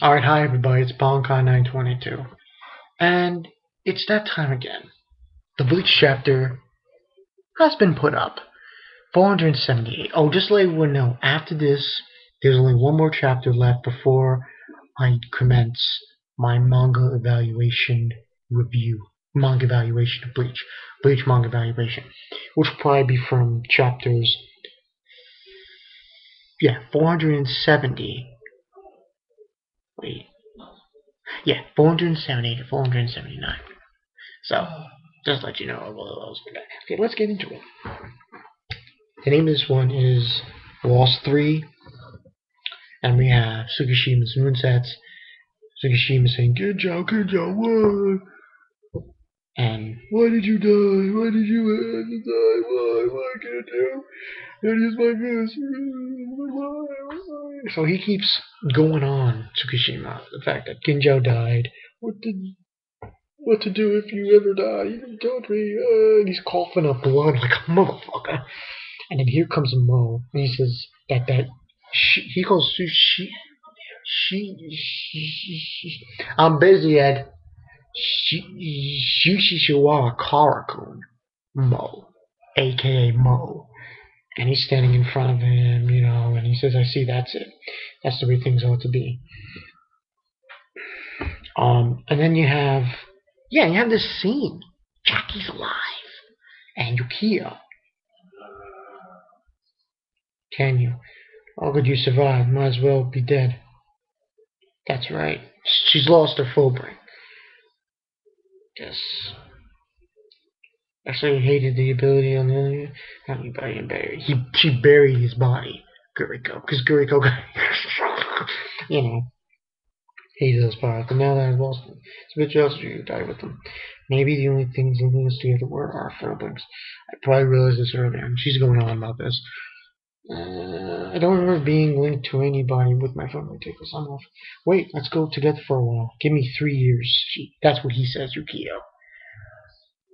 Alright, hi everybody, it's Bonkai922. And it's that time again. The Bleach chapter has been put up. 478. Oh, just to let everyone know, after this, there's only one more chapter left before I commence my manga evaluation review. Manga evaluation of Bleach. Bleach manga evaluation. Which will probably be from chapters, 470. Wait. 470 to 479. So, just to let you know of all those. Okay, let's get into it. The name of this one is Lost 3, and we have Tsukishima's moonsets. Tsukishima saying, good job, why? And, why did you die? Why did you have to die? Why can't you? That is my best. So he keeps going on, Tsukishima, the fact that Ginjo died. What to do if you ever die? You told me. And he's coughing up blood like a motherfucker. And then here comes Mo, and he says he calls Sushi. I'm busy at Shushishiwa Karakun. Mo, aka Mo. And he's standing in front of him, and he says, I see, that's it. That's the way things ought to be. And then you have this scene. Jackie's alive. And Yukiya. Can you? How could you survive? Might as well be dead. That's right. She's lost her full brain. Yes. Actually, hated the ability on the other. Not you bury. She buried his body, Guriko, because Guriko got, hated those parts. And now that I've lost them, it's a bit jealous of you. Die with them. Maybe the only things linking us together were our feelings. I probably realized this earlier, and she's going on about this. I don't remember being linked to anybody with my phone. I take the sun off. Wait, let's go together for a while. Give me 3 years. That's what he says, Yukio.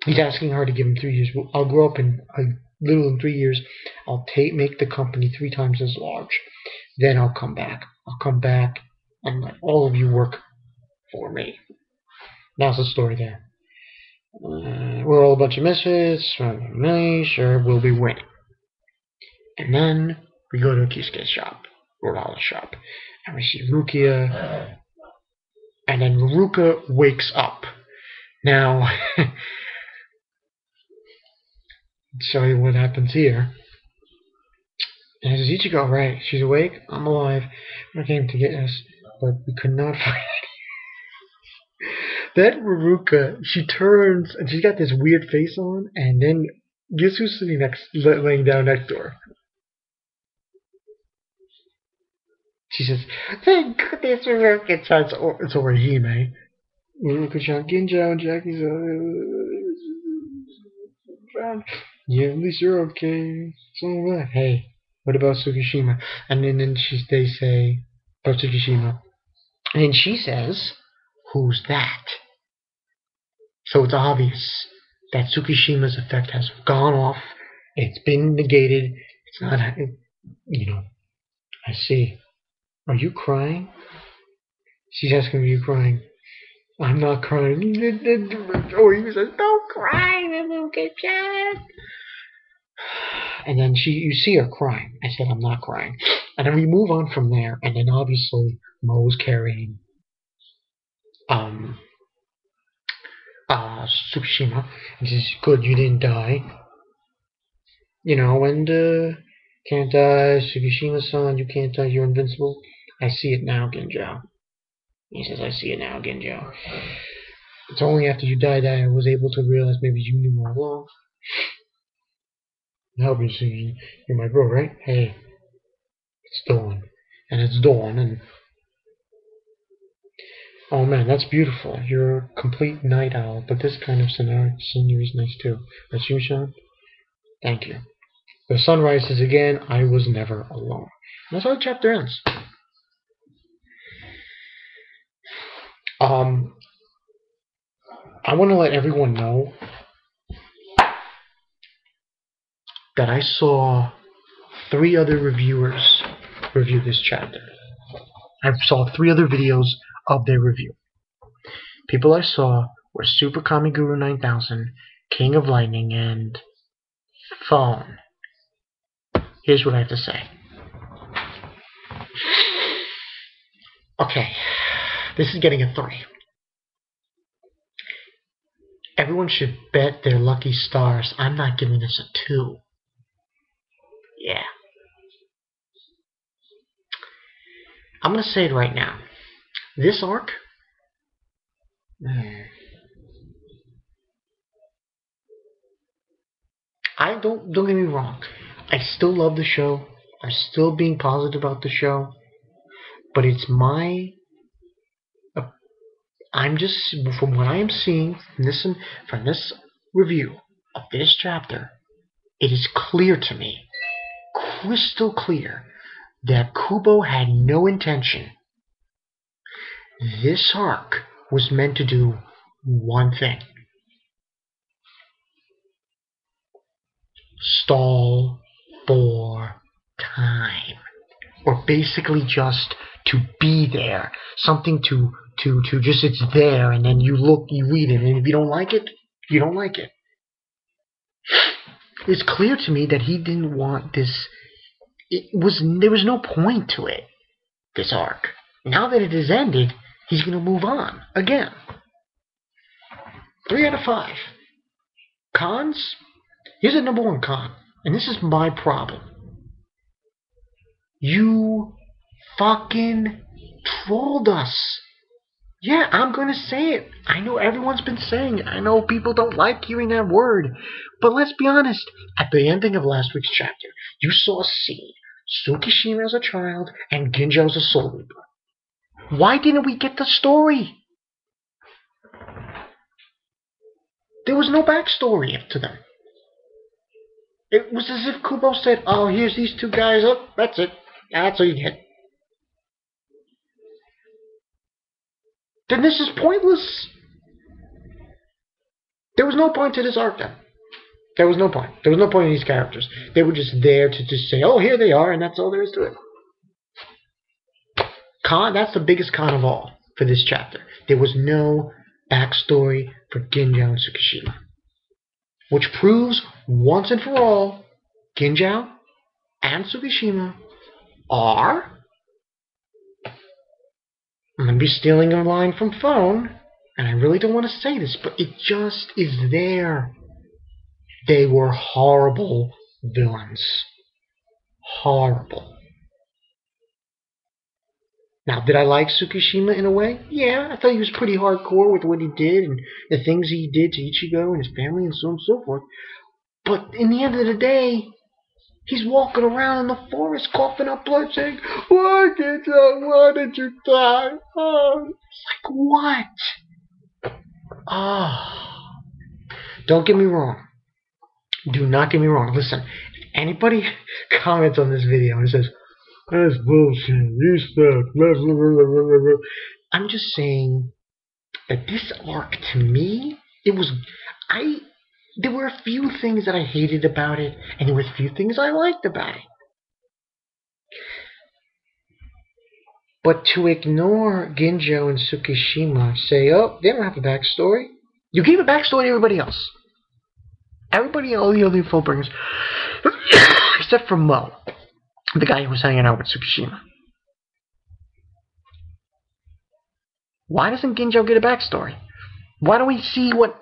He's asking her to give him 3 years. I'll grow up in a little in 3 years. I'll make the company 3 times as large. Then I'll come back. And let all of you work for me. That's the story there. We're all a bunch of misfits. Sure, we'll be winning. And then we go to Kisuke's shop, Rodala's shop, and we see Rukia, and then Ruka wakes up. Now, show you what happens here. And says, Ichigo, right, she's awake, I'm alive, we came to get us, but we could not find it. Then Ruka, she turns, and she's got this weird face on, and then guess who's sitting laying down next to her? She says, thank goodness Ruka. It's Orihime. Ruka-chan, Ginjo, and Jackie's around. Yeah, at least you're okay. It's alright. Hey, what about Tsukishima? And then they say about Tsukishima. And then she says, who's that? So it's obvious that Tsukishima's effect has gone off. It's been negated. It's not, I see. Are you crying? She's asking, are you crying? I'm not crying. Or he says, don't cry, little kid. And then you see her crying. I said, I'm not crying. And then we move on from there. And then obviously Mo's carrying Tsukishima. And she says, good, you didn't die. And can't die, Tsukishima-san, you can't die, you're invincible. I see it now, Ginjo. He says, I see it now, Ginjo. It's only after you died that I was able to realize maybe you knew all along. Help me, Susan. You're my bro, right? Hey, it's dawn. And it's dawn, and oh man, that's beautiful. You're a complete night owl, but this kind of scenery is nice too. Right, Shushan? Thank you. The sun rises again. I was never alone. And that's how the chapter ends. I want to let everyone know that I saw 3 other reviewers review this chapter. I saw 3 other videos of their review. People I saw were Super Kamiguru 9000, King of Lightning, and Phone. Here's what I have to say. Okay, this is getting a 3. Everyone should bet their lucky stars I'm not giving this a 2. Yeah. I'm going to say it right now. This arc... Don't get me wrong. I still love the show. I'm still being positive about the show. But it's I'm just, from what I am seeing from this review of this chapter, it is clear to me, crystal clear, that Kubo had no intention. This arc was meant to do one thing. Stall for time. Or basically just to be there. Something to just, it's there, and then you look, you read it, and if you don't like it, you don't like it. It's clear to me that he didn't want this. There was no point to it, this arc. Now that it has ended, he's going to move on again. 3 out of 5. Cons? Here's the number 1 con, and this is my problem. You fucking trolled us. Yeah, I'm going to say it. I know everyone's been saying it. I know people don't like hearing that word. But let's be honest. At the ending of last week's chapter, you saw a scene. Tsukishima as a child and Ginjo as a Soul Reaper. Why didn't we get the story? There was no backstory to them. It was as if Kubo said, oh, here's these 2 guys. Oh, that's it. That's all you get. Then this is pointless. There was no point to this arc then. There was no point. There was no point in these characters. They were just there to just say, oh, here they are, and that's all there is to it. That's the biggest con of all for this chapter. There was no backstory for Ginjo and Tsukishima. Which proves, once and for all, Ginjo and Tsukishima are... I'm going to be stealing a line from Phone, and I really don't want to say this, but it just is there. They were horrible villains. Horrible. Now, did I like Tsukishima in a way? Yeah, I thought he was pretty hardcore with what he did, and the things he did to Ichigo and his family and so on and so forth. But in the end of the day, he's walking around in the forest coughing up blood saying, why did you die? Oh, it's like, what? Don't get me wrong. Do not get me wrong. Listen, anybody comments on this video and says, that's bullshit, you suck, blah, blah, blah, blah, blah. I'm just saying that this arc, to me, there were a few things that I hated about it, and there were a few things I liked about it. But to ignore Ginjo and Tsukishima, say, oh, they don't have a backstory. You gave a backstory to everybody else. Everybody, all the other Fullbringers, except for Mo, the guy who was hanging out with Tsukishima. Why doesn't Ginjo get a backstory? Why don't we see what...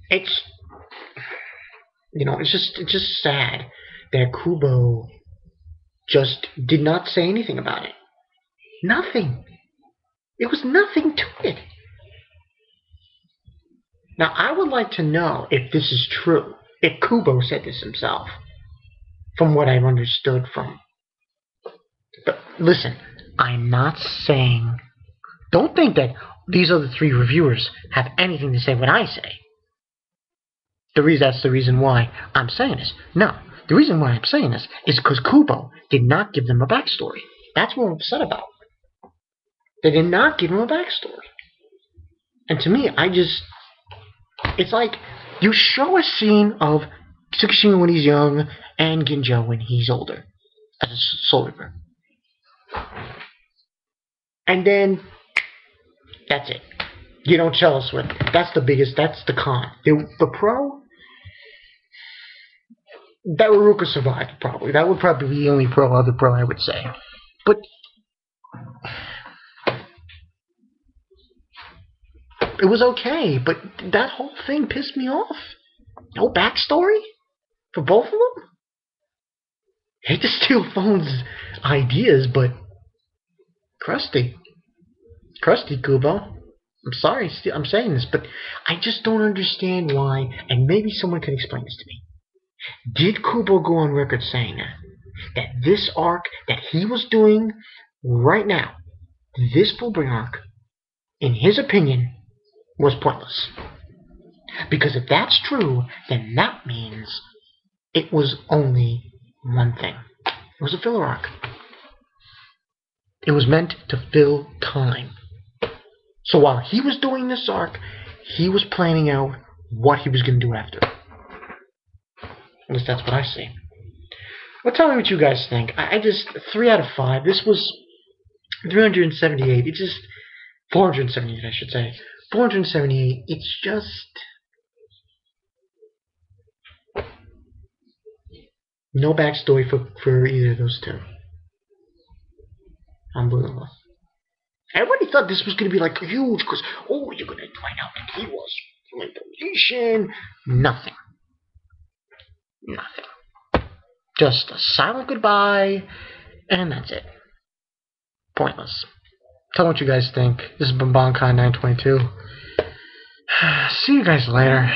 It's just sad that Kubo just did not say anything about it. Nothing. It was nothing to it. Now, I would like to know if this is true. If Kubo said this himself. From what I've understood from... But listen, I'm not saying... Don't think that these other 3 reviewers have anything to say what I say. That's the reason why I'm saying this. No, the reason why I'm saying this is because Kubo did not give them a backstory. That's what I'm upset about. They did not give him a backstory. And to me, it's like you show a scene of Tsukishima when he's young and Ginjo when he's older as a Soul Reaper. And then that's it. You don't tell us what. That's the con. The pro, that Ruka survived, probably. That would probably be the only other pro I would say. But it was okay, but that whole thing pissed me off. No backstory for both of them? I hate to steal Phone's ideas, but Krusty. Kubo. I'm sorry I'm saying this, but I just don't understand why, and maybe someone can explain this to me. Did Kubo go on record saying that this arc that he was doing right now, this Fullbring arc, in his opinion, was pointless? Because if that's true, then that means it was only one thing. It was a filler arc. It was meant to fill time. So while he was doing this arc, he was planning out what he was going to do after. At least that's what I see. Well, tell me what you guys think. I just, 3 out of 5. This was 378. It's just 478, I should say. 478. It's just no backstory for either of those two. Unbelievable. Everybody thought this was going to be like huge because, oh, you're going to find out that he was like deletion. Nothing. Nothing. Just a silent goodbye, and that's it. Pointless. Tell me what you guys think. This is Bonkai 922. See you guys later.